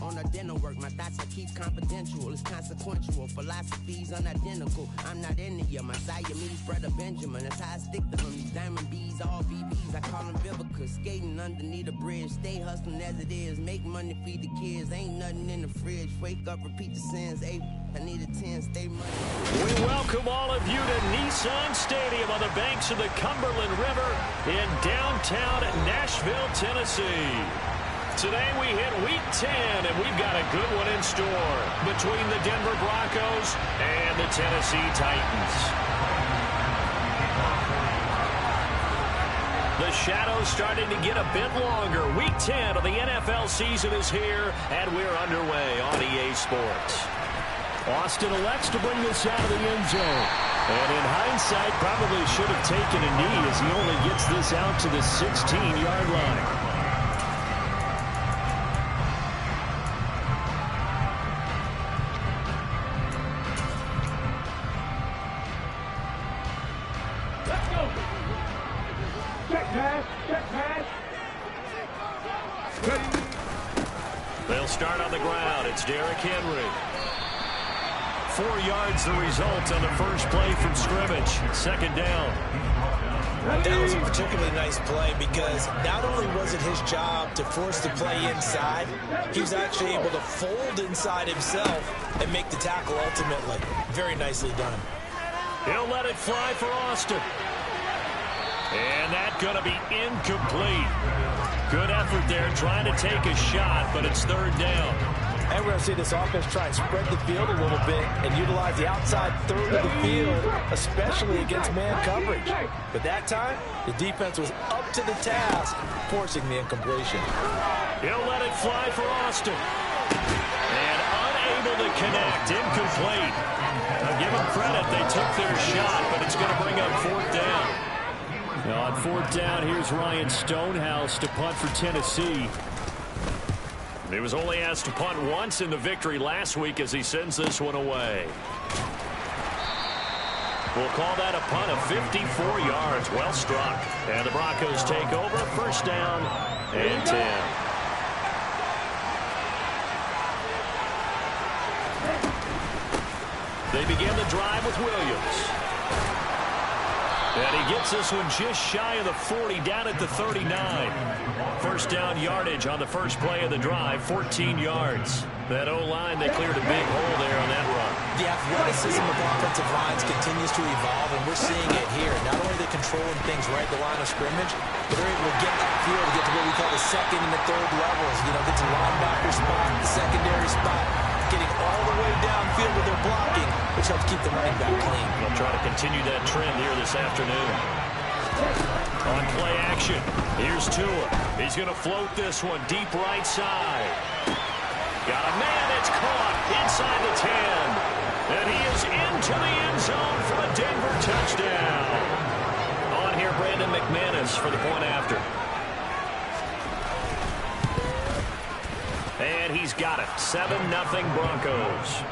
on a dental work. My thoughts I keep confidential. It's consequential. Philosophies unidentical. I'm not into you. My Siamese brother Benjamin. That's how I stick to him. These diamond bees, all BBs. I call them Vivica. Skating underneath a bridge. Stay hustling as it is. Make money, feed the kids. Ain't nothing in the fridge. Wake up, repeat the sins. Hey, I need a 10. Stay money. We welcome all of you to Nissan Stadium on the banks of the Cumberland River in downtown Nashville, Tennessee. Today we hit Week 10, and we've got a good one in store between the Denver Broncos and the Tennessee Titans. The shadow's starting to get a bit longer. Week 10 of the NFL season is here, and we're underway on EA Sports. Austin elects to bring this out of the end zone. And in hindsight, probably should have taken a knee as he only gets this out to the 16-yard line. They'll start on the ground. It's Derrick Henry. 4 yards the result on the first play from scrimmage. Second down. That was a particularly nice play because not only was it his job to force the play inside, he was actually able to fold inside himself and make the tackle ultimately. Very nicely done. He'll let it fly for Austin. And that's going to be incomplete. Good effort there trying to take a shot, but it's third down. And we're going to see this offense try and spread the field a little bit and utilize the outside third of the field, especially against man coverage. But that time, the defense was up to the task, forcing the incompletion. He'll let it fly for Austin. And unable to connect, incomplete. Now give them credit, they took their shot, but it's going to bring up fourth down. Now on fourth down, here's Ryan Stonehouse to punt for Tennessee. He was only asked to punt once in the victory last week as he sends this one away. We'll call that a punt of 54 yards. Well struck. And the Broncos take over. First down and 10. They begin the drive with Williams. And he gets this one just shy of the 40, down at the 39. First down yardage on the first play of the drive, 14 yards. That O-line, they cleared a big hole there on that run. The athleticism of offensive lines continues to evolve, and we're seeing it here. Not only are they controlling things right at the line of scrimmage, but they're able to get that field to get to what we call the second and the third levels. You know, get to linebacker spot, the secondary spot, getting all the way downfield with their blocking, which helps keep the running back clean. They'll try to continue that trend here this afternoon. On play action, here's Tua. He's going to float this one deep right side. Got a man, it's caught inside the 10. And he is into the end zone for a Denver touchdown. On here, Brandon McManus for the point after. And he's got it. 7-0 Broncos.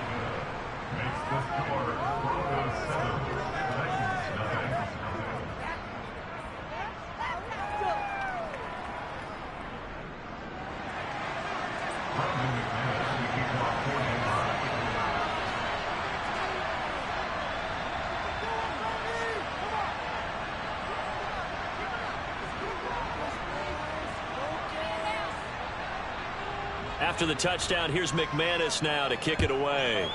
After the touchdown, here's McManus now to kick it away.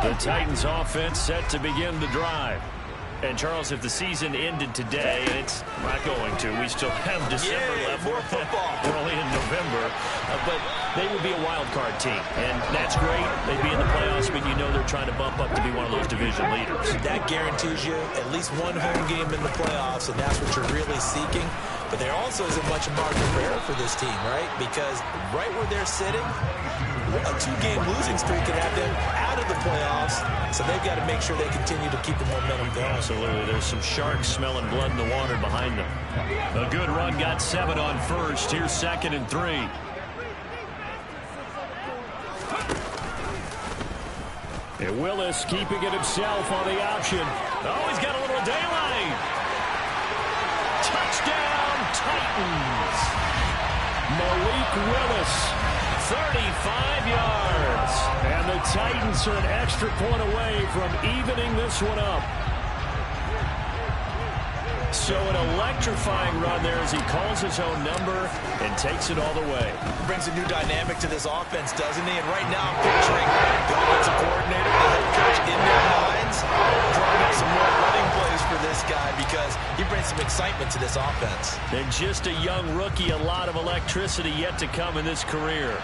The Titans offense set to begin the drive. And, Charles, if the season ended today, and it's not going to, we still have December left. More football. We're only in November. But they would be a wild card team. And that's great. They'd be in the playoffs, but you know they're trying to bump up to be one of those division leaders. That guarantees you at least one home game in the playoffs, and that's what you're really seeking. But there also isn't much margin for error for this team, right? Because right where they're sitting, a 2-game losing streak could have them out of the playoffs, so they've got to make sure they continue to keep the momentum going. Absolutely. There's some sharks smelling blood in the water behind them. A good run got 7 on first. Here's 2nd and 3. And Willis keeping it himself on the option. Oh, he's got a little daylight. Touchdown, Titans. Malik Willis, 35 yards. And the Titans are an extra point away from evening this one up. So an electrifying run there as he calls his own number and takes it all the way. Brings a new dynamic to this offense, doesn't he? And right now I'm picturing the offensive coordinator, the head coach in their minds, drawing up some more running plays for this guy because he brings some excitement to this offense. And just a young rookie, a lot of electricity yet to come in this career.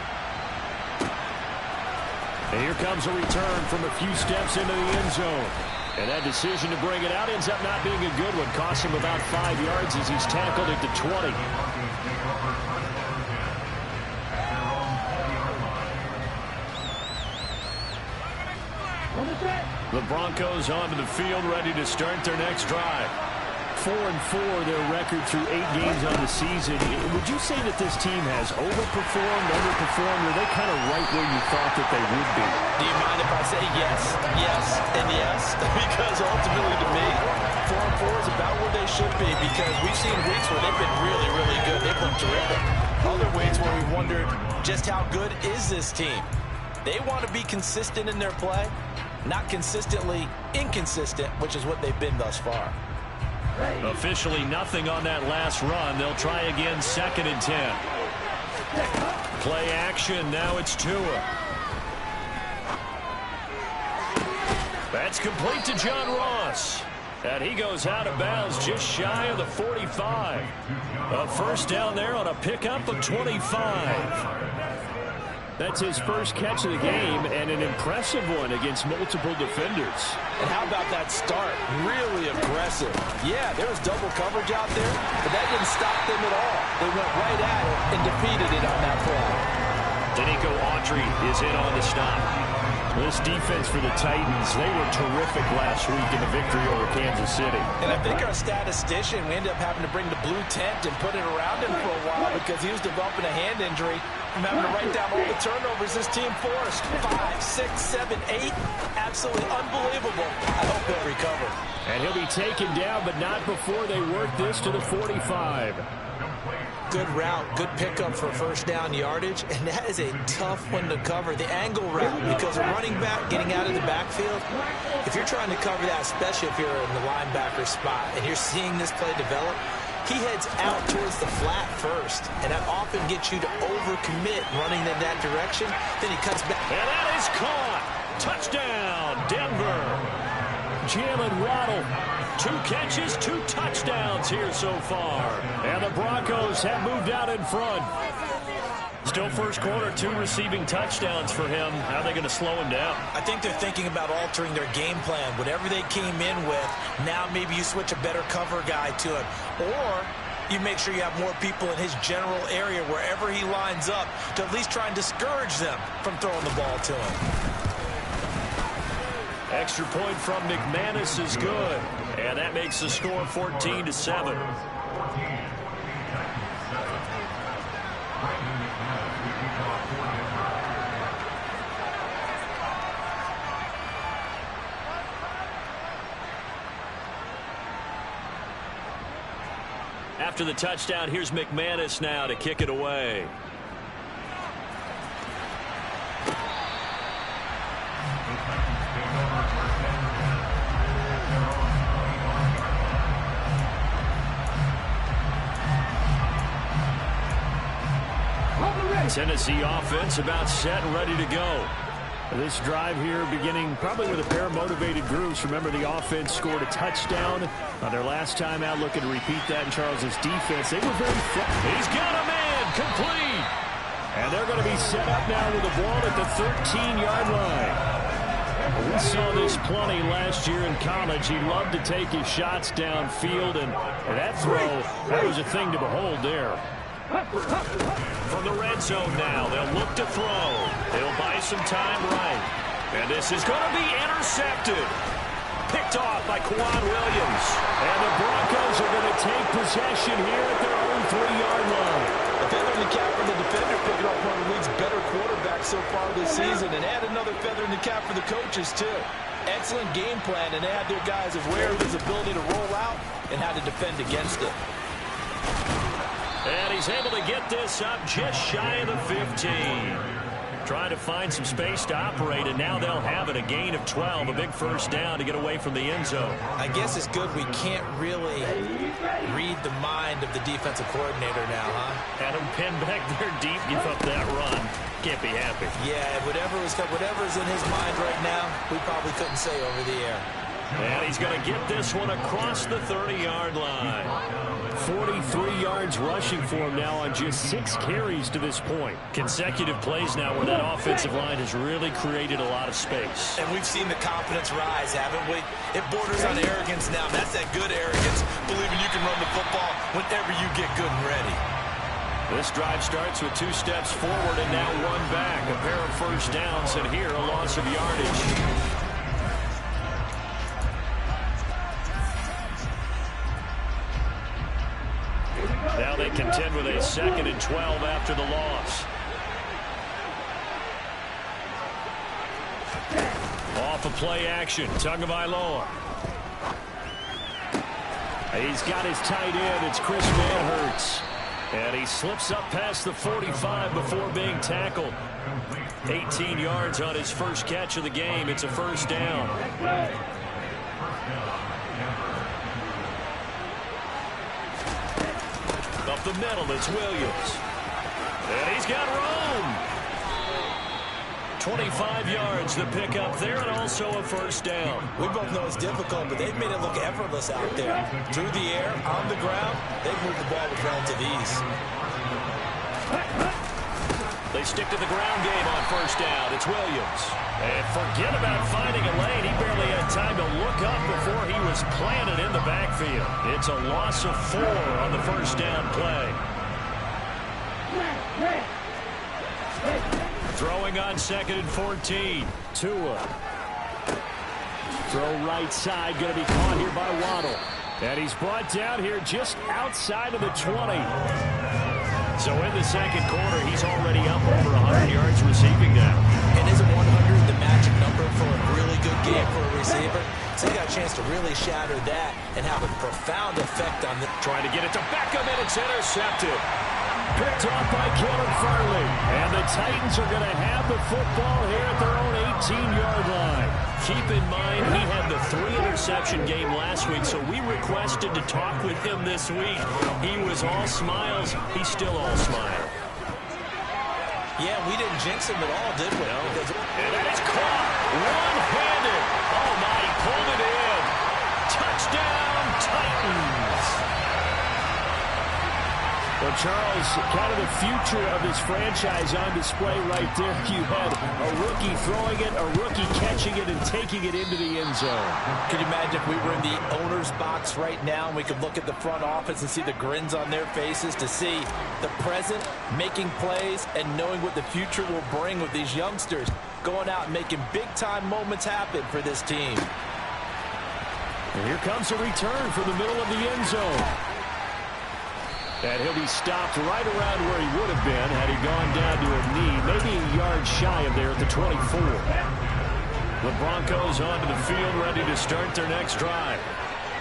And here comes a return from a few steps into the end zone. And that decision to bring it out ends up not being a good one. Cost him about 5 yards as he's tackled at the 20. The Broncos onto the field, ready to start their next drive. 4-4, their record through 8 games on the season. Would you say that this team has overperformed, underperformed, or are they kind of right where you thought that they would be? Do you mind if I say yes, yes, and yes? Because ultimately to me, 4-4 is about where they should be because we've seen weeks where they've been really, really good. They've looked terrific. Other weeks where we wondered just how good is this team. They want to be consistent in their play, not consistently inconsistent, which is what they've been thus far. Officially nothing on that last run. They'll try again, 2nd and 10. Play action. Now it's Tua. That's complete to John Ross. And he goes out of bounds just shy of the 45. A first down there on a pickup of 25. That's his first catch of the game and an impressive one against multiple defenders. And how about that start? Really aggressive. Yeah, there was double coverage out there, but that didn't stop them at all. They went right at it and defeated it on that play. Danico Autry is in on the stop. This defense for the Titans, they were terrific last week in the victory over Kansas City. And I think our statistician, we ended up having to bring the blue tent and put it around him for a while because he was developing a hand injury from having to write down all the turnovers this team forced. 5, 6, 7, 8. Absolutely unbelievable. I hope he'll recover. And he'll be taken down, but not before they work this to the 45. Good route, good pickup for first down yardage, and that is a tough one to cover, the angle route, because a running back getting out of the backfield, if you're trying to cover that, especially if you're in the linebacker spot, and you're seeing this play develop, he heads out towards the flat first, and that often gets you to overcommit running in that direction, then he cuts back. And that is caught. Touchdown, Denver. Jalen Waddle. 2 catches, 2 touchdowns here so far. And the Broncos have moved out in front. Still first quarter, 2 receiving touchdowns for him. How are they going to slow him down? I think they're thinking about altering their game plan. Whatever they came in with, now maybe you switch a better cover guy to him. Or you make sure you have more people in his general area wherever he lines up to at least try and discourage them from throwing the ball to him. Extra point from McManus is good. And that makes the score 14-7. After the touchdown, here's McManus now to kick it away. Tennessee offense about set and ready to go. This drive here beginning probably with a pair of motivated groups. Remember, the offense scored a touchdown on their last time out. Looking to repeat that in Charles's defense. They were very flat. He's got a man complete. And they're going to be set up now with the ball at the 13-yard line. We saw this plenty last year in college. He loved to take his shots downfield, and that throw, that was a thing to behold there. From the red zone now, they'll look to throw. They'll buy some time right. And this is going to be intercepted. Picked off by Quan Williams. And the Broncos are going to take possession here at their own 3-yard line. A feather in the cap for the defender, picking up one of the league's better quarterbacks so far this season, and add another feather in the cap for the coaches, too. Excellent game plan, and they have their guys aware of his ability to roll out and how to defend against it. And he's able to get this up just shy of the 15. Trying to find some space to operate, and now they'll have it. A gain of 12, a big first down to get away from the end zone. I guess it's good we can't really read the mind of the defensive coordinator now, huh? Had him pinned back there deep, give up that run. Can't be happy. Yeah, whatever's in his mind right now, we probably couldn't say over the air. And he's going to get this one across the 30-yard line. 43 yards rushing for him now on just 6 carries to this point. Consecutive plays now where that offensive line has really created a lot of space. And we've seen the confidence rise, haven't we? It borders on arrogance now. That's that good arrogance, believing you can run the football whenever you get good and ready. This drive starts with 2 steps forward and now 1 back. A pair of first downs, and here a loss of yardage. Now they contend with a 2nd and 12 after the loss. Off of play action, Tagovailoa. He's got his tight end. It's Chris Manhertz. And he slips up past the 45 before being tackled. 18 yards on his first catch of the game. It's a first down. Up the middle, it's Williams. And he's got room. 25 yards to pick up there, and also a first down. We both know it's difficult, but they've made it look effortless out there. Through the air, on the ground, they've moved the ball with relative ease. They stick to the ground game on first down. It's Williams. And forget about finding a lane. He barely had time to look up before he was planted in the backfield. It's a loss of 4 on the first down play. Throwing on 2nd and 14. Tua. Throw right side. Going to be caught here by Waddle. And he's brought down here just outside of the 20. So in the second quarter, he's already up over 100 yards receiving now. And isn't 100 the magic number for a really good game for a receiver? So he got a chance to really shatter that and have a profound effect on the... Trying to get it to Beckham, and it's intercepted. Picked off by Caleb Farley. And the Titans are going to have the football here at their own 18-yard line. Keep in mind, he had the 3-interception game last week, so we requested to talk with him this week. He was all smiles. He's still all smile. Yeah, we didn't jinx him at all, did we? No. And that is caught one-handed. Oh, my, he pulled it in. Touchdown, Titans. Well, Charles, kind of the future of this franchise on display right there. You had a rookie throwing it, a rookie catching it, and taking it into the end zone. Could you imagine if we were in the owner's box right now and we could look at the front office and see the grins on their faces to see the present making plays and knowing what the future will bring with these youngsters going out and making big-time moments happen for this team. And here comes a return from the middle of the end zone. And he'll be stopped right around where he would have been had he gone down to a knee, maybe a yard shy of there at the 24. The Broncos onto the field, ready to start their next drive.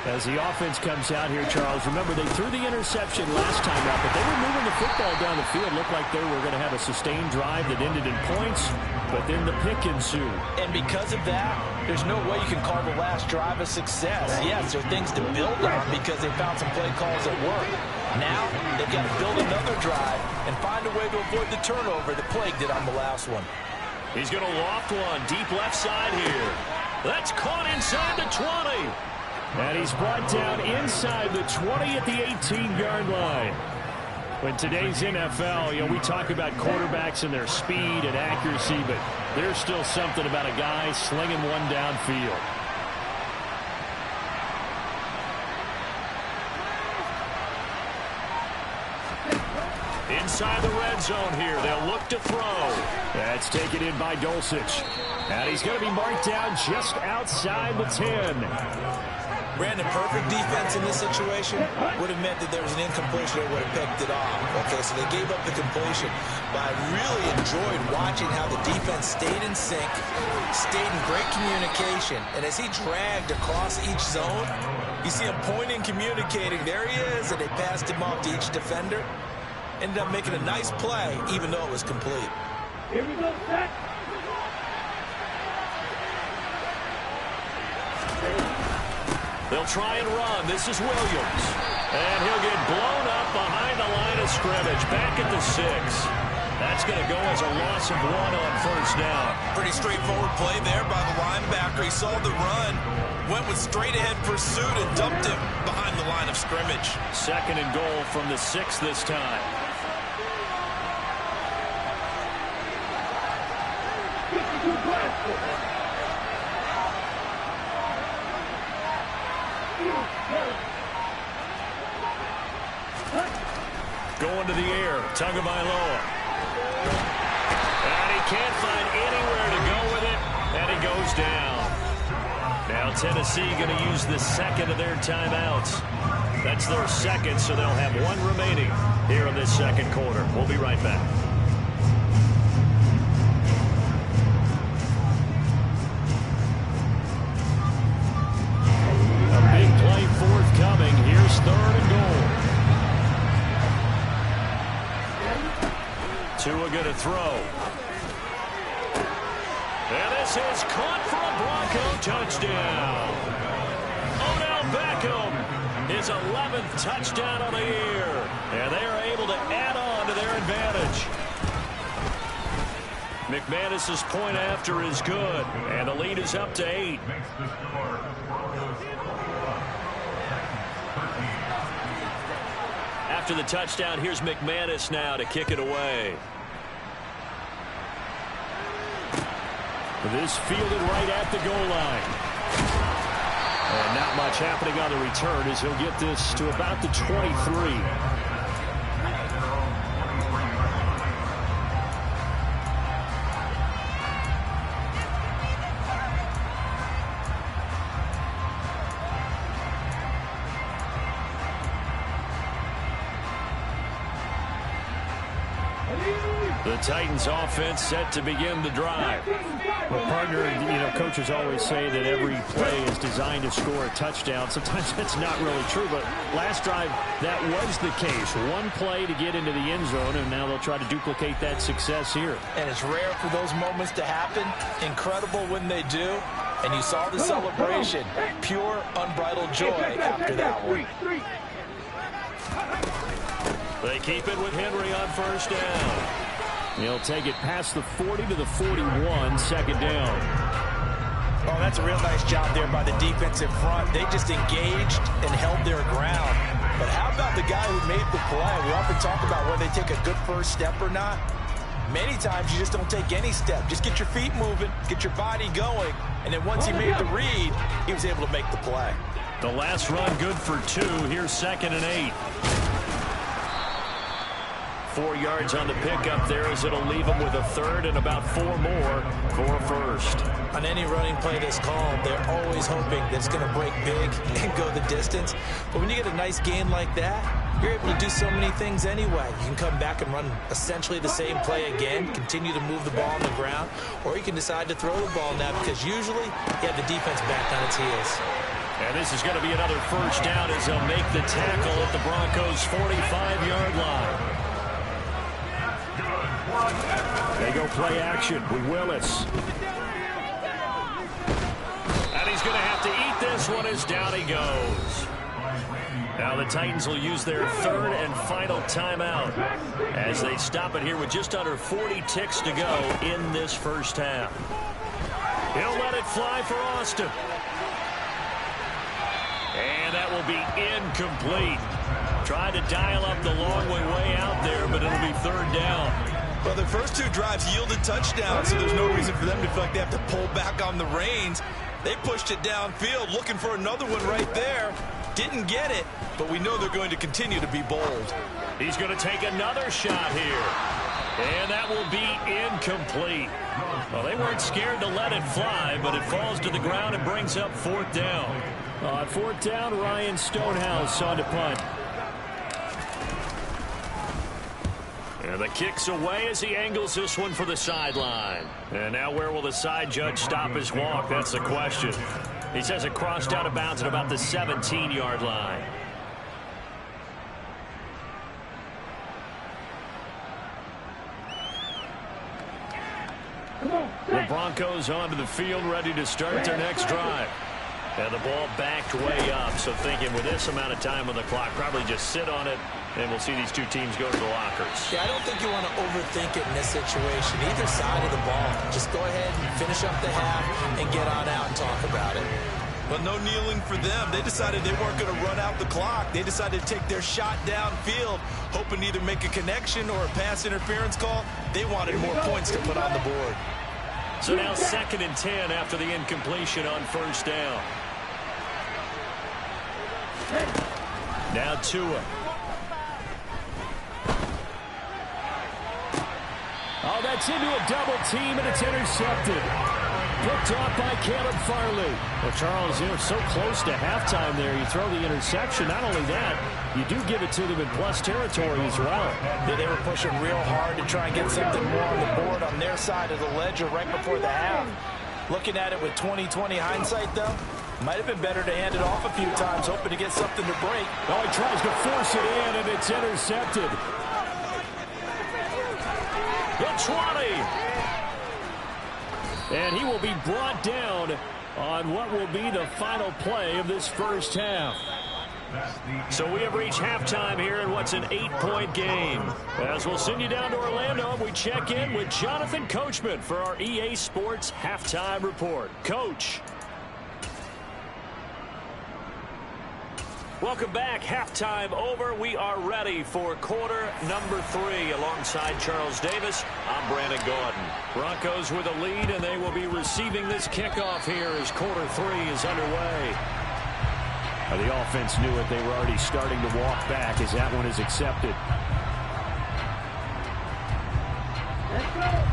As the offense comes out here, Charles, remember they threw the interception last time out, but they were moving the football down the field. Looked like they were going to have a sustained drive that ended in points, but then the pick ensued. And because of that, there's no way you can call the last drive a success. Yes, there are things to build on because they found some play calls that work. Now, they've got to build another drive and find a way to avoid the turnover that plagued it on the last one. He's going to loft one deep left side here. That's caught inside the 20. And he's brought down inside the 20 at the 18-yard line. In today's NFL, we talk about quarterbacks and their speed and accuracy, but there's still something about a guy slinging one downfield. Inside the red zone here. They'll look to throw. That's taken in by Dulcich. And he's going to be marked down just outside the 10. Brandon, perfect defense in this situation would have meant that there was an incompletion that would have picked it off. Okay, so they gave up the completion. But I really enjoyed watching how the defense stayed in sync, stayed in great communication. And as he dragged across each zone, you see him pointing, communicating. There he is, and they passed him off to each defender. Ended up making a nice play, even though it was complete. Here we go, set. They'll try and run. This is Williams. And he'll get blown up behind the line of scrimmage. Back at the 6. That's going to go as a loss of 1 on first down. Pretty straightforward play there by the linebacker. He saw the run, went with straight-ahead pursuit, and dumped him behind the line of scrimmage. 2nd and goal from the 6 this time. Going to the air, Tagovailoa. And he can't find anywhere to go with it, and he goes down. Now Tennessee going to use the 2nd of their timeouts. That's their 2nd, so they'll have 1 remaining here in this 2nd quarter. We'll be right back. A big play forthcoming. Here's 3rd and goal. Tua going to throw. And this is caught for a Bronco touchdown. Odell Beckham, his 11th touchdown on the year. And they are able to add on to their advantage. McManus's point after is good. And the lead is up to 8. After the touchdown, here's McManus now to kick it away. This fielded right at the goal line. And not much happening on the return as he'll get this to about the 23. The Titans offense set to begin the drive. Well, partner, coaches always say that every play is designed to score a touchdown. Sometimes that's not really true, but last drive, that was the case. 1 play to get into the end zone, and now they'll try to duplicate that success here. And it's rare for those moments to happen. Incredible when they do. And you saw the celebration. Pure, unbridled joy after that one. They keep it with Henry on first down. He'll take it past the 40 to the 41, 2nd down. Oh, that's a real nice job there by the defensive front. They just engaged and held their ground. But how about the guy who made the play? We often talk about whether they take a good first step or not. Many times you just don't take any step. Just get your feet moving, get your body going, and then once he made the read, he was able to make the play. The last run good for 2. Here's 2nd and 8. 4 yards on the pickup there as it'll leave him with a 3rd and about 4 more for a 1st. On any running play that's called, they're always hoping that it's going to break big and go the distance. But when you get a nice gain like that, you're able to do so many things anyway. You can come back and run essentially the same play again, continue to move the ball on the ground, or you can decide to throw the ball now because usually you have the defense back on its heels. And this is going to be another first down as they'll make the tackle at the Broncos' 45-yard line. They go play action with Willis. And he's going to have to eat this one as down he goes. Now the Titans will use their 3rd and final timeout as they stop it here with just under 40 ticks to go in this first half. He'll let it fly for Austin. And that will be incomplete. Trying to dial up the long way out there, but it'll be 3rd down. Well, the first 2 drives yielded touchdowns, so there's no reason for them to feel like they have to pull back on the reins. They pushed it downfield, looking for another one right there. Didn't get it, but we know they're going to continue to be bold. He's going to take another shot here. And that will be incomplete. Well, they weren't scared to let it fly, but it falls to the ground and brings up 4th down. On 4th down, Ryan Stonehouse on to punt. And the kick's away as he angles this one for the sideline. And now where will the side judge stop his walk? That's the question. He says it crossed out of bounds at about the 17-yard line. The Broncos onto the field, ready to start their next drive. And the ball backed way up, so thinking with this amount of time on the clock, probably just sit on it, and we'll see these two teams go to the lockers. Yeah, I don't think you want to overthink it in this situation. Either side of the ball, just go ahead and finish up the half and get on out and talk about it. But no kneeling for them. They decided they weren't going to run out the clock. They decided to take their shot downfield, hoping to either make a connection or a pass interference call. They wanted more points to put on the board. So now 2nd and 10 after the incompletion on 1st down. Now Tua. Oh, that's into a double team, and it's intercepted. Picked off by Caleb Farley. Well, Charles, so close to halftime there. You throw the interception. Not only that, you do give it to them in plus territory as well. Yeah, they were pushing real hard to try and get something more on the board on their side of the ledger right before the half. Looking at it with 20/20 hindsight, though, might have been better to hand it off a few times, hoping to get something to break. Oh, he tries to force it in, and it's intercepted. The 20. And he will be brought down on what will be the final play of this first half. So we have reached halftime here in what's an 8-point game. As we'll send you down to Orlando, we check in with Jonathan Coachman for our EA Sports Halftime Report. Coach. Welcome back. Halftime over. We are ready for quarter number 3. Alongside Charles Davis, I'm Brandon Gaudin. Broncos with a lead, and they will be receiving this kickoff here as quarter 3 is underway. The offense knew it. They were already starting to walk back as that one is accepted. Let's go.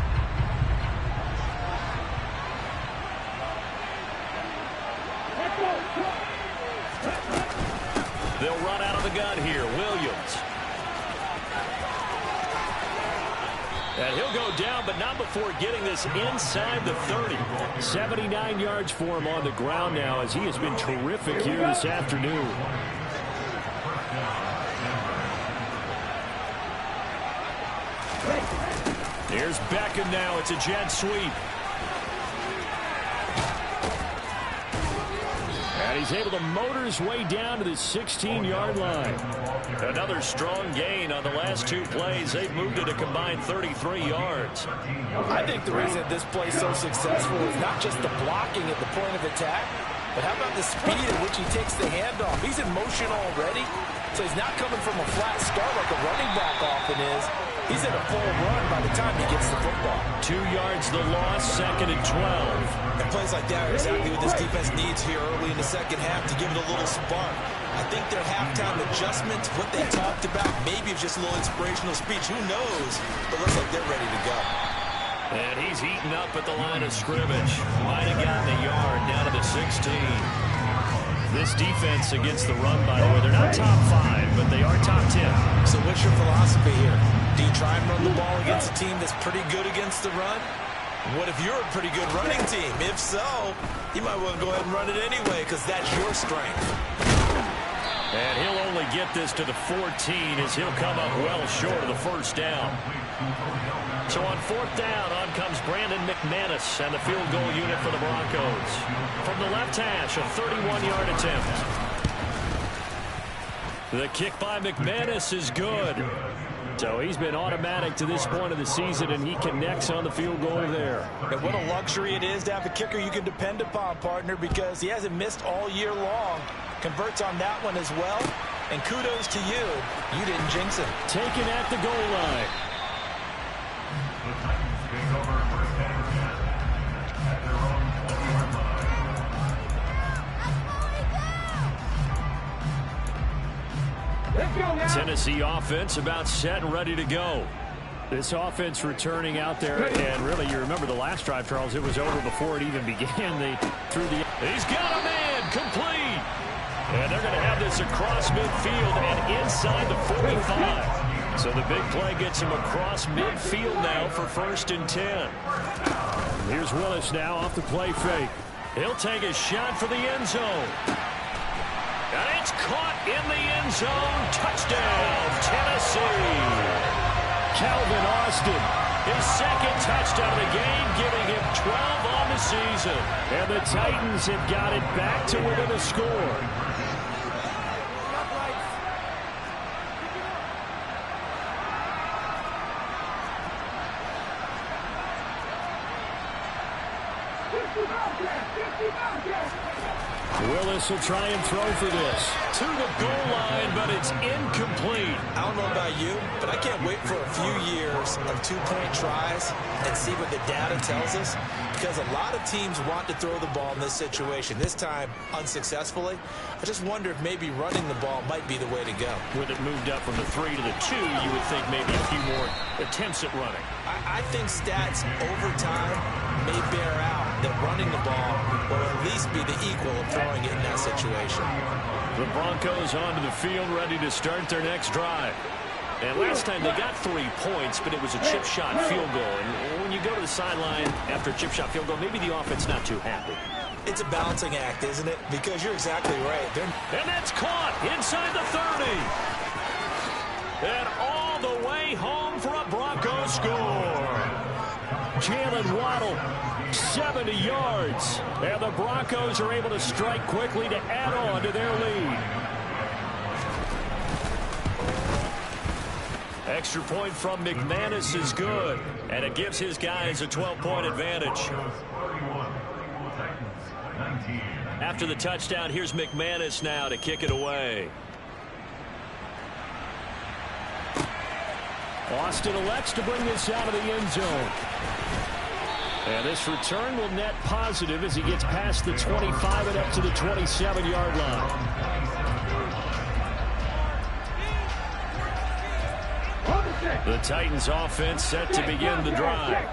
They'll run out of the gun here. Williams. And he'll go down, but not before getting this inside the 30. 79 yards for him on the ground now as he has been terrific here this afternoon. Here's Beckham now. It's a jet sweep. And he's able to motor his way down to the 16-yard line. Another strong gain on the last 2 plays. They've moved it a combined 33 yards. I think the reason this play is so successful is not just the blocking at the point of attack, but how about the speed at which he takes the handoff? He's in motion already, so he's not coming from a flat start like a running back often is. He's in a full run by the time he gets the football. 2 yards the loss, 2nd and 12. And plays like that are exactly what this defense needs here early in the second half to give it a little spark. I think their halftime adjustments, what they talked about, maybe it's just a little inspirational speech. Who knows? But looks like they're ready to go. And he's eaten up at the line of scrimmage. Might have gotten a yard down to the 16. This defense against the run, by the way, they're not top 5, but they are top 10. So what's your philosophy here? Do you try and run the ball against a team that's pretty good against the run? What if you're a pretty good running team? If so, you might want to go ahead and run it anyway because that's your strength. And he'll only get this to the 14 as he'll come up well short of the first down. So on 4th down, on comes Brandon McManus and the field goal unit for the Broncos. From the left hash, a 31-yard attempt. The kick by McManus is good. So he's been automatic to this point of the season, and he connects on the field goal there. And what a luxury it is to have a kicker you can depend upon, partner, because he hasn't missed all year long. Converts on that one as well. And kudos to you. You didn't jinx him. Taken at the goal line. Let's go now. Tennessee offense about set and ready to go. This offense returning out there, and really, you remember the last drive, Charles, it was over before it even began. They threw the... He's got a man, complete. And they're going to have this across midfield and inside the 45. So the big play gets him across midfield now for 1st and 10. Here's Willis now off the play fake. He'll take a shot for the end zone. And it's caught in the end zone. Touchdown, Tennessee. Calvin Austin, his 2nd touchdown of the game, giving him 12 on the season. And the Titans have got it back to within a score. Willis will try and throw for this. To the goal line, but it's incomplete. I don't know about you, but I can't wait for a few years of 2-point tries and see what the data tells us, because a lot of teams want to throw the ball in this situation, this time unsuccessfully. I just wonder if maybe running the ball might be the way to go. With it moved up from the 3 to the 2, you would think maybe a few more attempts at running. I think stats over time may bear out that running the ball will at least be the equal of throwing it in that situation. The Broncos onto the field, ready to start their next drive. And last time they got 3 points, but it was a chip shot field goal. And when you go to the sideline after a chip shot field goal, maybe the offense not too happy. It's a balancing act, isn't it? Because you're exactly right. And that's caught inside the 30. And all the way home for a Broncos score. Jalen Waddle, 70 yards. And the Broncos are able to strike quickly to add on to their lead. Extra point from McManus is good. And it gives his guys a 12-point advantage. After the touchdown, here's McManus now to kick it away. Austin elects to bring this out of the end zone. And this return will net positive as he gets past the 25 and up to the 27-yard line. The Titans offense set to begin the drive.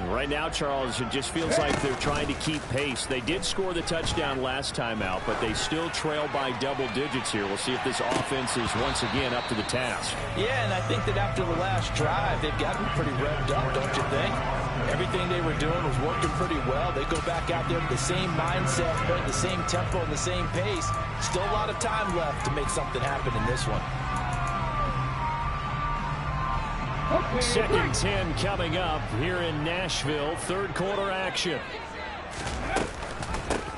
Right now, Charles, it just feels like they're trying to keep pace. They did score the touchdown last time out, but they still trail by double digits here. We'll see if this offense is once again up to the task. Yeah, and I think that after the last drive, they've gotten pretty revved up, don't you think? Everything they were doing was working pretty well. They go back out there with the same mindset, the same tempo, and the same pace. Still a lot of time left to make something happen in this one. 2nd and 10 coming up here in Nashville. 3rd quarter action.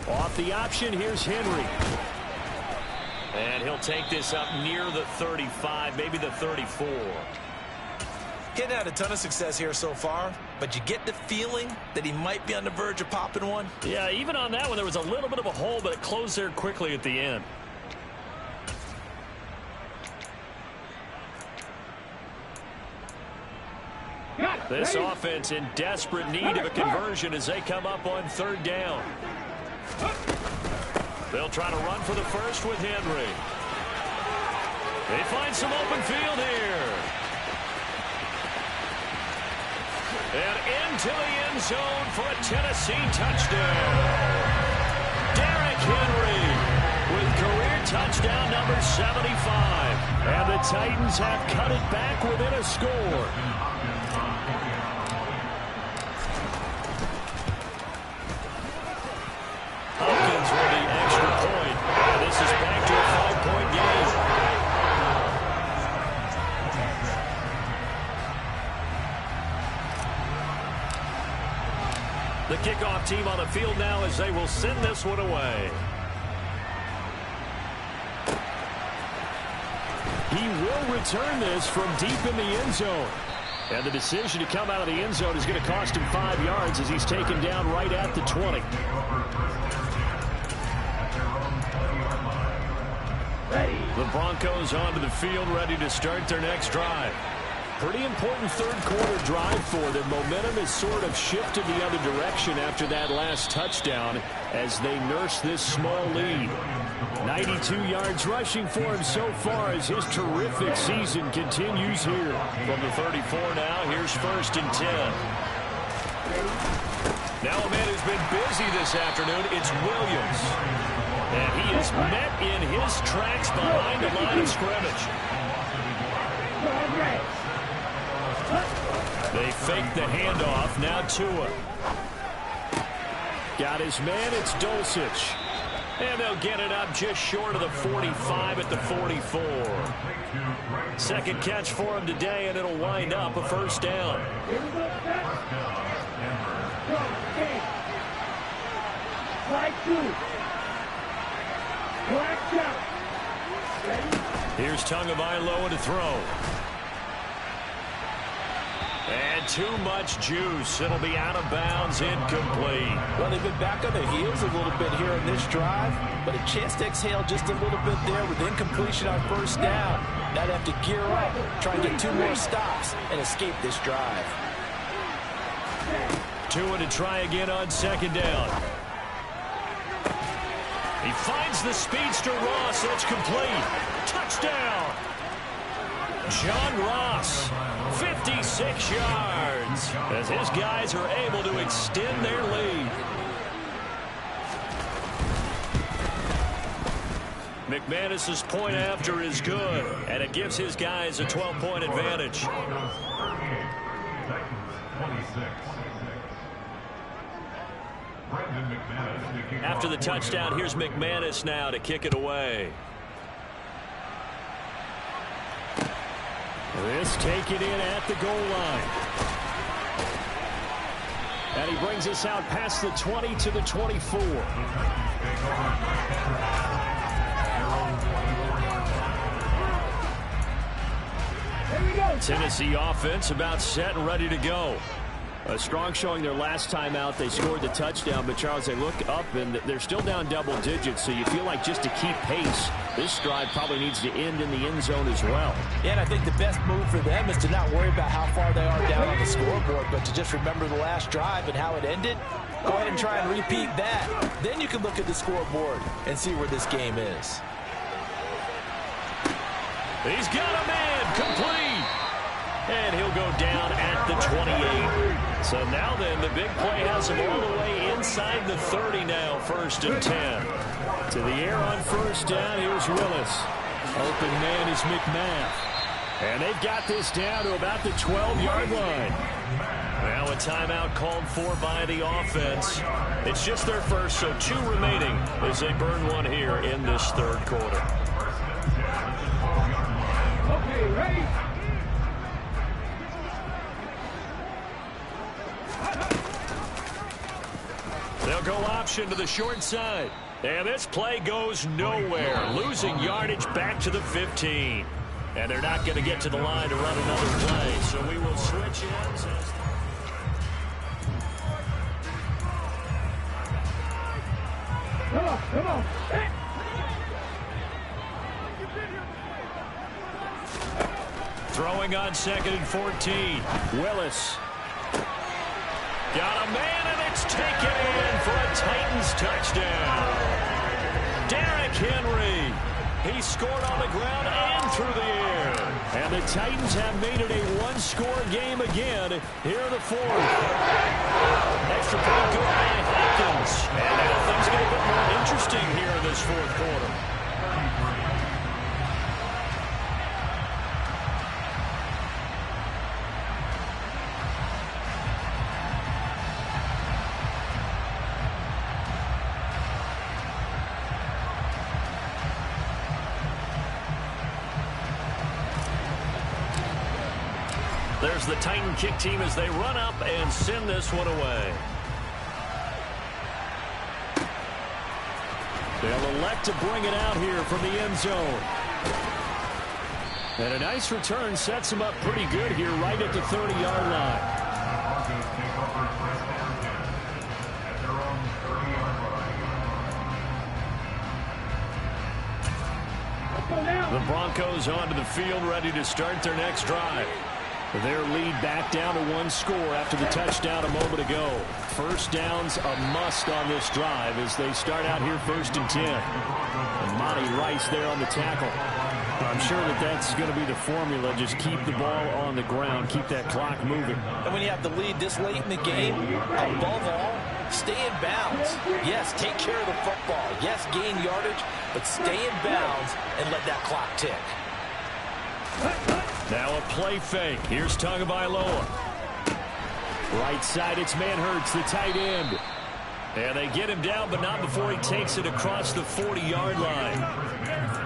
Off the option, here's Henry. And he'll take this up near the 35, maybe the 34. Getting had a ton of success here so far, but you get the feeling that he might be on the verge of popping one. Yeah, even on that one, there was a little bit of a hole, but it closed there quickly at the end. This offense in desperate need of a conversion as they come up on 3rd down. They'll try to run for the first with Henry. They find some open field here. And into the end zone for a Tennessee touchdown. Derrick Henry with career touchdown number 75. And the Titans have cut it back within a score. Hopkins with the extra point. And this is back to a 5-point game. The kickoff team on the field now as they will send this one away. He will return this from deep in the end zone. And the decision to come out of the end zone is going to cost him 5 yards as he's taken down right at the 20. The Broncos onto the field ready to start their next drive. Pretty important third-quarter drive for them. Momentum has sort of shifted the other direction after that last touchdown as they nurse this small lead. 92 yards rushing for him so far as his terrific season continues here. From the 34 now, here's 1st and 10. Now a man who's been busy this afternoon, it's Williams. And he is met in his tracks behind the line of scrimmage. They fake the handoff. Now Tua. Got his man. It's Dulcich. And they'll get it up just short of the 45 at the 44. Second catch for him today, and it'll wind up a 1st down. Here's Tagovailoa to throw. And too much juice. It'll be out of bounds, incomplete. Well, they've been back on their heels a little bit here in this drive, but a chance to exhale just a little bit there with incompletion on 1st down. Now they have to gear up, try and get 2 more stops, and escape this drive. Tua to try again on 2nd down. He finds the speedster Ross. That's complete. Touchdown. John Ross, 56 yards, as his guys are able to extend their lead. McManus's point after is good, and it gives his guys a 12-point advantage. After the touchdown, here's McManus now to kick it away. This taken in at the goal line. And he brings us out past the 20 to the 24. Tennessee offense about set and ready to go. A strong showing their last time out. They scored the touchdown, but Charles, they look up and they're still down double digits, so you feel like just to keep pace, this drive probably needs to end in the end zone as well. Yeah, and I think the best move for them is to not worry about how far they are down on the scoreboard, but to just remember the last drive and how it ended. Go ahead and try and repeat that. Then you can look at the scoreboard and see where this game is. He's got a man, complete. And he'll go down at the 28. So now then, the big play has him all the way inside the 30 now, 1st and 10. To the air on 1st down, here's Willis. Open man is McMath. And they've got this down to about the 12-yard line. Now a timeout called for by the offense. It's just their first, so 2 remaining as they burn one here in this 3rd quarter. Okay, ready? They'll go option to the short side. And this play goes nowhere. Losing yardage back to the 15. And they're not going to get to the line to run another play. So we will switch ends. Come on, come on. Hey. Throwing on 2nd and 14. Willis. Got a man, and it's taken in for a Titans touchdown. Derrick Henry. He scored on the ground and through the air. And the Titans have made it a one-score game again here in the 4th. Extra point good by Hopkins. And now things get a bit more interesting here in this 4th quarter. There's the Titan kick team as they run up and send this one away. They'll elect to bring it out here from the end zone. And a nice return sets them up pretty good here right at the 30-yard line. The Broncos onto the field ready to start their next drive. Their lead back down to 1 score after the touchdown a moment ago. First down's a must on this drive as they start out here 1st and 10. And Monty Rice there on the tackle. I'm sure that that's going to be the formula. Just keep the ball on the ground. Keep that clock moving. And when you have the lead this late in the game, above all, stay in bounds. Yes, take care of the football. Yes, gain yardage, but stay in bounds and let that clock tick. Now a play fake. Here's Tagovailoa. Right side, it's Manhurts, the tight end. And they get him down, but not before he takes it across the 40-yard line.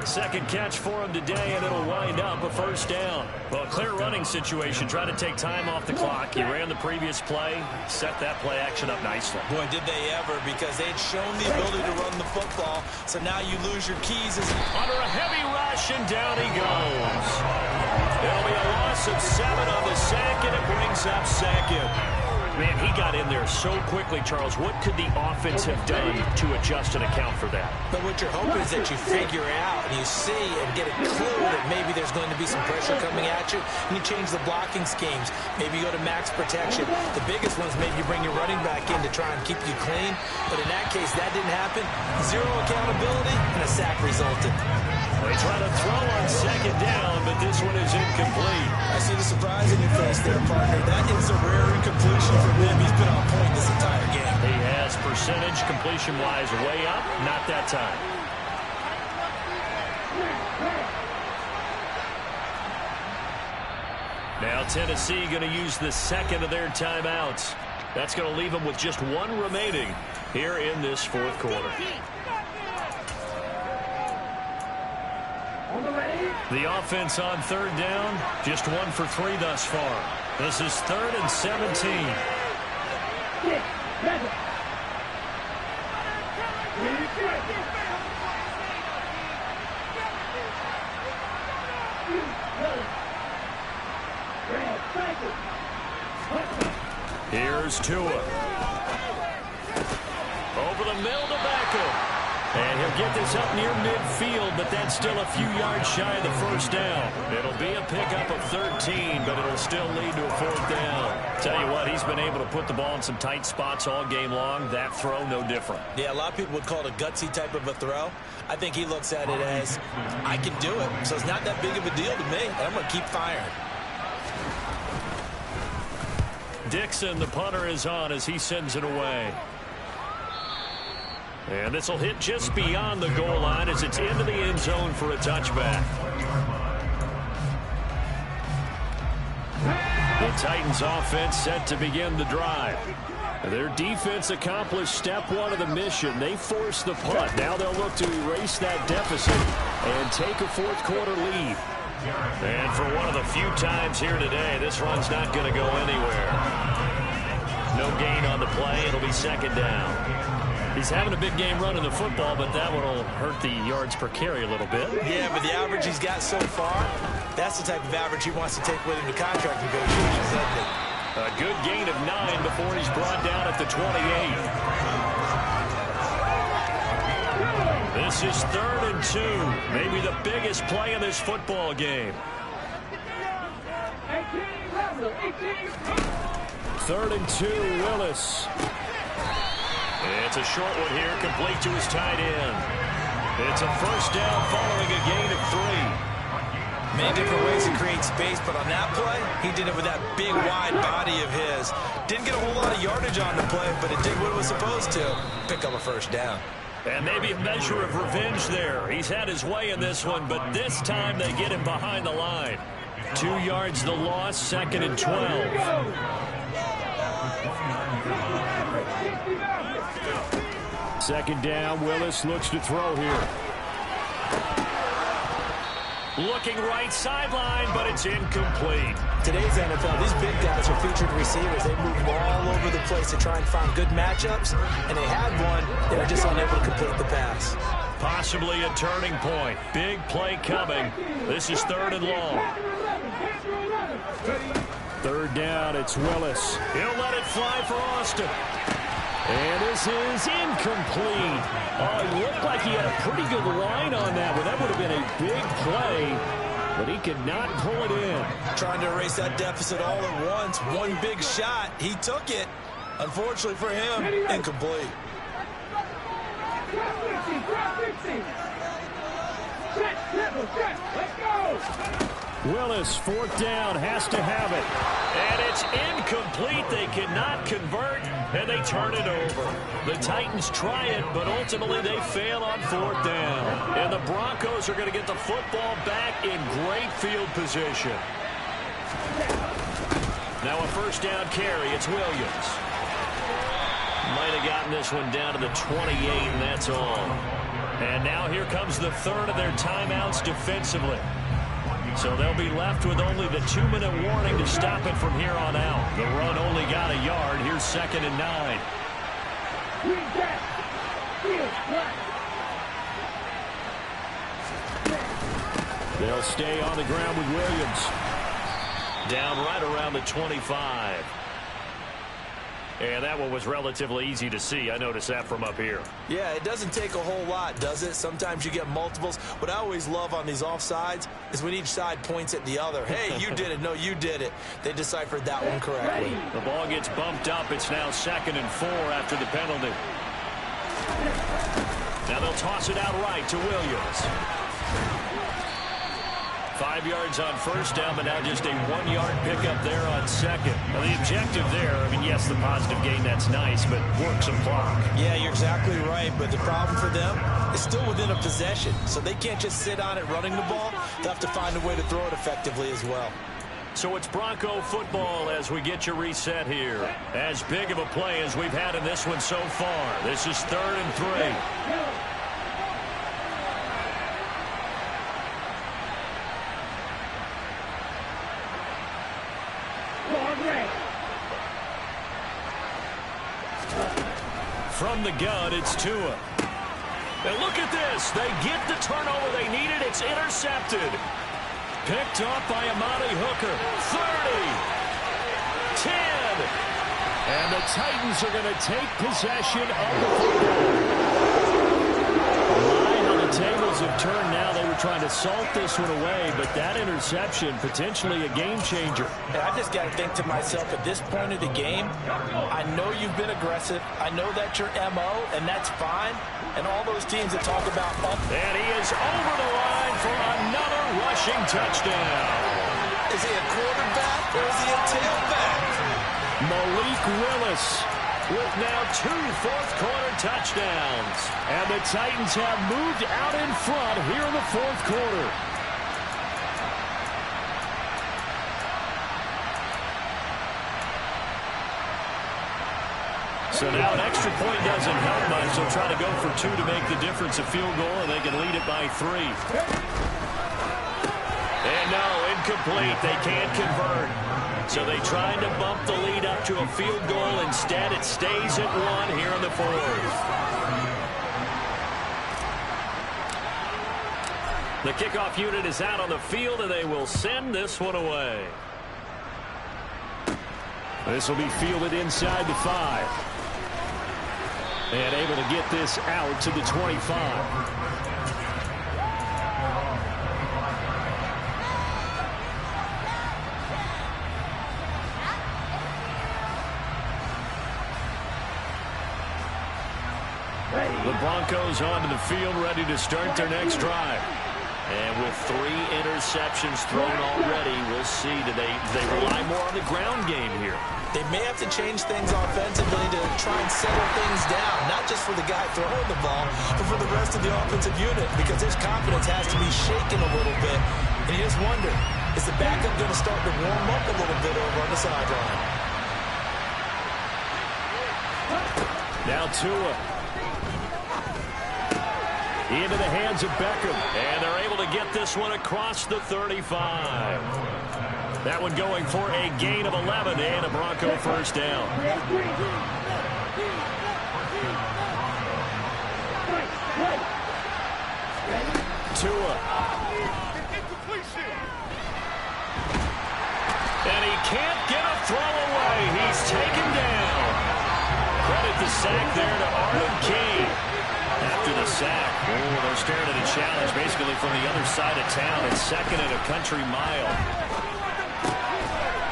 Second catch for him today, and it'll wind up a first down. Well, a clear running situation, trying to take time off the clock. He ran the previous play, set that play action up nicely. Boy, did they ever, because they had shown the ability to run the football. So now you lose your keys. Under a heavy rush, and down he goes. It'll be a loss of 7 on the sack, and it brings up 2nd. Man, he got in there so quickly, Charles. What could the offense have done to adjust and account for that? But what you're hoping is that you figure out and you see and get a clue that maybe there's going to be some pressure coming at you, and you change the blocking schemes. Maybe you go to max protection. The biggest ones, maybe you bring your running back in to try and keep you clean. But in that case, that didn't happen. 0 accountability, and a sack resulted. They try to throw on 2nd down, but this one is incomplete. I see the surprise in your face there, partner. That is a rare incompletion from him. He's been on point this entire game. He has percentage completion-wise way up. Not that time. Now Tennessee going to use the 2nd of their timeouts. That's going to leave them with just 1 remaining here in this 4th quarter. The offense on 3rd down, just 1 for 3 thus far. This is 3rd and 17. Here's Tua. Over the middle to Beckham. And he'll get this up near midfield, but that's still a few yards shy of the first down. It'll be a pickup of 13, but it'll still lead to a 4th down. Tell you what, he's been able to put the ball in some tight spots all game long. That throw, no different. Yeah, a lot of people would call it a gutsy type of a throw. I think he looks at it as, I can do it, so it's not that big of a deal to me. I'm going to keep firing. Dixon, the punter, is on as he sends it away. And this will hit just beyond the goal line as it's into the end zone for a touchback. The Titans offense set to begin the drive. Their defense accomplished step 1 of the mission. They forced the punt. Now they'll look to erase that deficit and take a 4th quarter lead. And for one of the few times here today, this run's not going to go anywhere. No gain on the play. It'll be 2nd down. He's having a big game running the football, but that one will hurt the yards per carry a little bit. Yeah, but the average he's got so far, that's the type of average he wants to take with him to contract negotiations, isn't it? A good gain of 9 before he's brought down at the 28. This is 3rd and 2. Maybe the biggest play in this football game. 3rd and 2, Willis. It's a short one here, complete to his tight end. It's a first down following a gain of 3. Many different ways to create space, but on that play, he did it with that big, wide body of his. Didn't get a whole lot of yardage on the play, but it did what it was supposed to. Pick up a first down. And maybe a measure of revenge there. He's had his way in this one, but this time they get him behind the line. 2 yards the loss, 2nd and 12. 2nd down, Willis looks to throw here. Looking right sideline, but it's incomplete. Today's NFL, these big guys are featured receivers. They move all over the place to try and find good matchups, and they had one. They were just unable to complete the pass. Possibly a turning point. Big play coming. This is 3rd and long. 3rd down, it's Willis. He'll let it fly for Austin. And this is incomplete. Oh, it looked like he had a pretty good line on that one. That would have been a big play. but he cannot pull it in. Trying to erase that deficit all at once. One big shot. He took it. Unfortunately for him, incomplete. Willis, fourth down, has to have it. And it's incomplete. They cannot convert, and they turn it over. The Titans try it, but ultimately they fail on fourth down. And the Broncos are going to get the football back in great field position. Now a first down carry. It's Williams. Might have gotten this one down to the 28, and that's all. And now here comes the third of their timeouts defensively. So they'll be left with only the 2-minute warning to stop it from here on out. The run only got a yard. Here's 2nd and 9. They'll stay on the ground with Williams. Down right around the 25. And that one was relatively easy to see. I noticed that from up here. Yeah, it doesn't take a whole lot, does it? Sometimes you get multiples. What I always love on these offsides is when each side points at the other. Hey, you did it. No, you did it. They deciphered that one correctly. The ball gets bumped up. It's now 2nd and 4 after the penalty. Now they'll toss it out right to Williams. 5 yards on first down, but now just a 1-yard pickup there on second. Now the objective there, I mean, yes, the positive gain, that's nice, but work some clock. Yeah, you're exactly right, but the problem for them is still within a possession, so they can't just sit on it running the ball. They'll have to find a way to throw it effectively as well. So it's Bronco football as we get you reset here. As big of a play as we've had in this one so far. This is 3rd and 3. From the gun, it's Tua. And look at this. They get the turnover they needed. It's intercepted. Picked off by Amani Hooker. 30. 10. And the Titans are going to take possession of the football. How the tables have turned now. They were trying to salt this one away, but that interception, potentially a game changer. And I just got to think to myself, at this point of the game, I know you've been aggressive. I know that's your MO, and that's fine. And all those teams that talk about... And he is over the line for another rushing touchdown. Is he a quarterback or is he a tailback? Malik Willis with now 2 fourth-quarter touchdowns. And the Titans have moved out in front here in the fourth quarter. So now an extra point doesn't help much. They'll try to go for 2 to make the difference a field goal, and they can lead it by 3. And no, incomplete. They can't convert. So they tried to bump the lead up to a field goal. Instead, it stays at 1 here in the fourth. The kickoff unit is out on the field, and they will send this one away. This will be fielded inside the 5. And able to get this out to the 25. The Broncos onto the field, ready to start their next drive. And with 3 interceptions thrown already, we'll see. Do they rely more on the ground game here? They may have to change things offensively to try and settle things down, not just for the guy throwing the ball, but for the rest of the offensive unit, because his confidence has to be shaken a little bit. And you just wonder, is the backup going to start to warm up a little bit over on the sideline? Now Tua. Into the hands of Beckham. And they're able to get this one across the 35. That one going for a gain of 11 and a Bronco first down. Tua. And he can't get a throw away. He's taken down. Credit the sack there to Arden Key. after the sack. Oh, they're staring at a challenge basically from the other side of town. It's second and a country mile.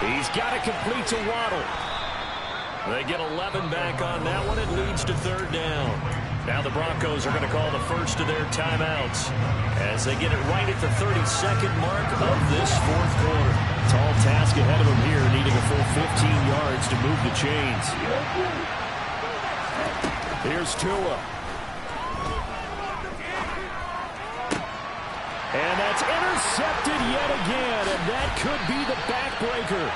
He's got it complete to Waddle. They get 11 back on that one. It leads to third down. Now the Broncos are going to call the first of their timeouts as they get it right at the 32nd mark of this fourth quarter. Tall task ahead of them here, needing a full 15 yards to move the chains. Here's Tua. And that's intercepted yet again, and that could be the backbreaker.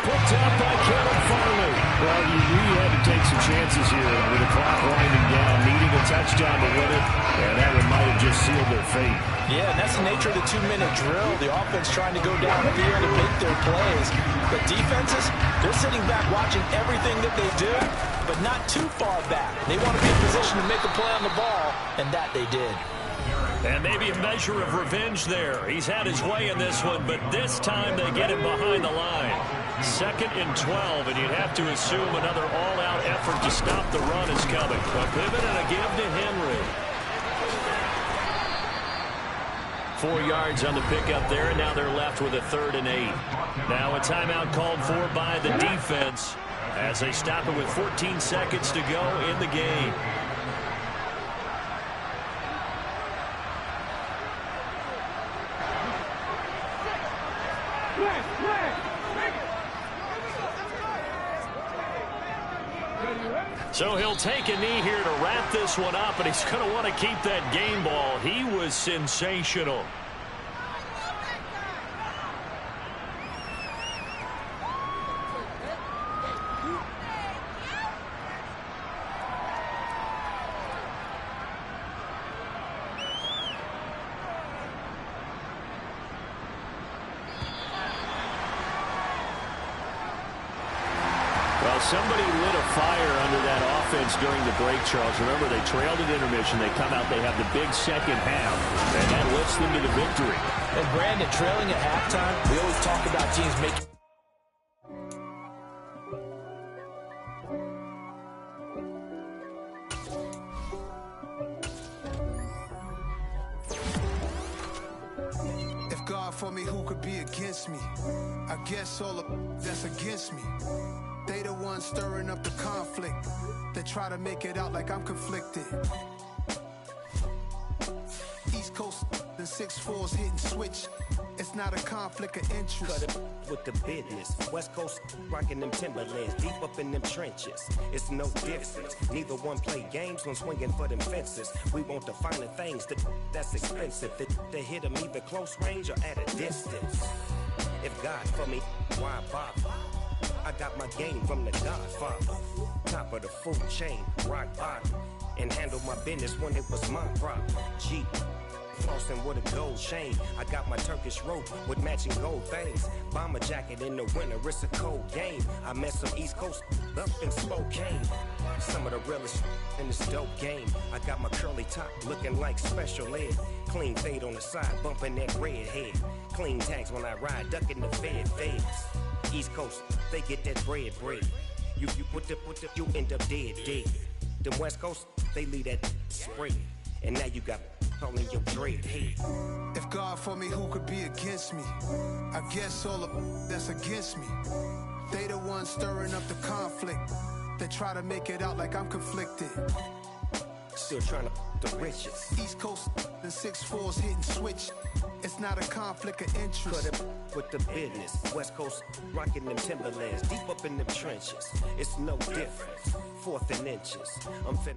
Picked up by Caleb Farley. Well, you had to take some chances here with the clock winding down, needing a touchdown to win it, and that one might have just sealed their fate. Yeah, and that's the nature of the 2-minute drill. The offense trying to go downfield and make their plays. But defenses, they're sitting back watching everything that they do, but not too far back. They want to be in position to make a play on the ball, and that they did. And maybe a measure of revenge there. He's had his way in this one, but this time they get him behind the line. 2nd and 12, and you'd have to assume another all-out effort to stop the run is coming. A pivot and a give to Henry. 4 yards on the pickup there, and now they're left with a 3rd and 8. Now a timeout called for by the defense as they stop it with 14 seconds to go in the game. So he'll take a knee here to wrap this one up, and he's going to want to keep that game ball. He was sensational. Somebody lit a fire under that offense during the break, Charles. Remember, they trailed at intermission. They come out, they have the big second half, and that lifts them to the victory. And Brandon, trailing at halftime, we always talk about teams making... If God for me, who could be against me? I guess all of that's against me. They the ones stirring up the conflict. They try to make it out like I'm conflicted. East Coast, the 6'4's hitting switch. It's not a conflict of interest. Cut it with the business. West Coast rocking them Timberlands, deep up in them trenches. It's no difference. Neither one play games when swinging for them fences. We want the finer things that's expensive. They hit them either close range or at a distance. If God for me, why bother? I got my game from the Godfather. Top of the food chain, rock bottom. And handle my business when it was my problem. G, flossing with a gold chain. I got my Turkish rope with matching gold things. Bomber jacket in the winter, it's a cold game. I met some East Coast up in Spokane. Some of the realest in this dope game. I got my curly top looking like special ed. Clean fade on the side, bumping that red head. Clean tags when I ride, ducking the feds. East Coast, they get that bread. You you end up dead. The West Coast, they leave that spread. And now you got calling your dread head. If God for me, who could be against me? I guess all of that's against me. They the ones stirring up the conflict. They try to make it out like I'm conflicted. Still trying to the riches. East Coast, the 6'4's hitting switch. It's not a conflict of interest. Cut it with the business. West Coast rocking them Timberlands, deep up in them trenches. It's no difference. 4th and inches. I'm finna